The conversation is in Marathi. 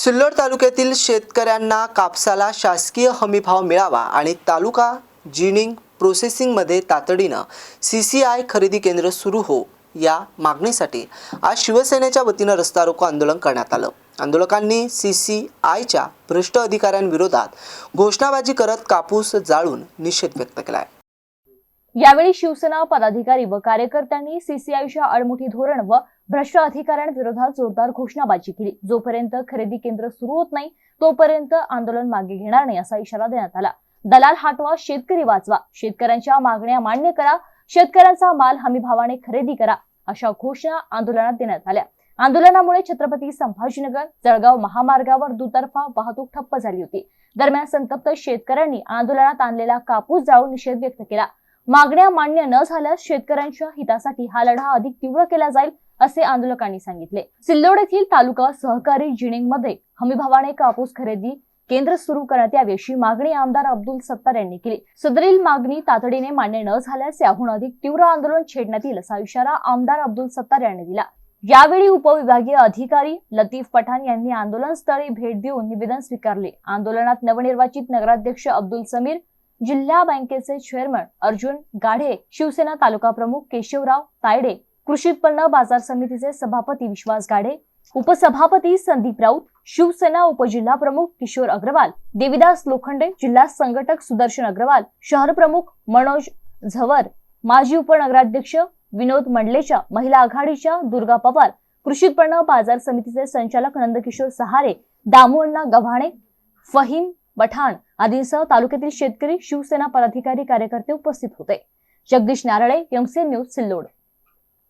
सिल्लोड तालुक्यातील शेतकऱ्यांना कापसाला शासकीय हमीभाव मिळावा आणि तालुका जिनिंग प्रोसेसिंगमध्ये तातडीनं CCI खरेदी केंद्र सुरू हो या मागणीसाठी आज शिवसेनेच्या वतीनं रस्ता रोको आंदोलन करण्यात आलं। आंदोलकांनी CCIच्या भ्रष्ट अधिकाऱ्यांविरोधात घोषणाबाजी करत कापूस जाळून निषेध व्यक्त केलाय। यावेळी शिवसेना पदाधिकारी व कार्यकर्त्यांनी CCIच्या अडमुठी धोरण व भ्रष्ट अधिकाऱ्यांविरोधात जोरदार घोषणाबाजी केली। जोपर्यंत खरेदी केंद्र सुरू होत नाही तोपर्यंत आंदोलन मागे घेणार नाही असा इशारा देण्यात आला। दलाल हटवा, शेतकरी वाचवा, शेतकऱ्यांच्या मागण्या मान्य करा, शेतकऱ्यांचा माल हमीभावाने खरेदी करा अशा घोषणा आंदोलनात देण्यात आल्या। आंदोलनामुळे छत्रपती संभाजीनगर जळगाव महामार्गावर दुतर्फा वाहतूक ठप्प झाली होती। दरम्यान संतप्त शेतकऱ्यांनी आंदोलनात आणलेला कापूस जाळून निषेध व्यक्त केला। मागण्या मान्य न झाल्यास शेतकऱ्यांच्या हितासाठी हा लढा अधिक तीव्र केला जाईल असे आंदोलकांनी सांगितले। सिल्लोड येथील तालुका सहकारी जिनिंग मध्ये हमीभावाने कापूस खरेदी केंद्र सुरू करण्यात यावे अशी मागणी आमदार अब्दुल सत्तार यांनी केली। सदरील मागणी तातडीने मान्य न झाल्यास याहून अधिक तीव्र आंदोलन छेडण्यात येईल असा इशारा आमदार अब्दुल सत्तार यांनी दिला। यावेळी उपविभागीय अधिकारी लतीफ पठाण यांनी आंदोलन स्थळी भेट देऊन निवेदन स्वीकारले। आंदोलनात नवनिर्वाचित नगराध्यक्ष अब्दुल समीर, जिल्हा बँकेचे चेअरमन अर्जुन गाढे, शिवसेना तालुका प्रमुख केशवराव तायडे, कृषी उत्पन्न बाजार समितीचे सभापती विश्वास गाढे, उपसभापती संदीप राऊत, शिवसेना उपजिल्हा प्रमुख किशोर अग्रवाल, देविदास लोखंडे, जिल्हा संघटक सुदर्शन अग्रवाल, शहर प्रमुख मनोज झवर, माजी उपनगराध्यक्ष विनोद मंडलेचा, महिला आघाडीच्या दुर्गा पवार, कृषी उत्पन्न बाजार समितीचे संचालक नंदकिशोर सहारे, दामुअण्णा गव्हाणे, फहीम पठाण आदींसह तालुक्यातील शेतकरी, शिवसेना पदाधिकारी, कार्यकर्ते उपस्थित होते। जगदीश नारळे, MC न्यूज, सिल्लोड।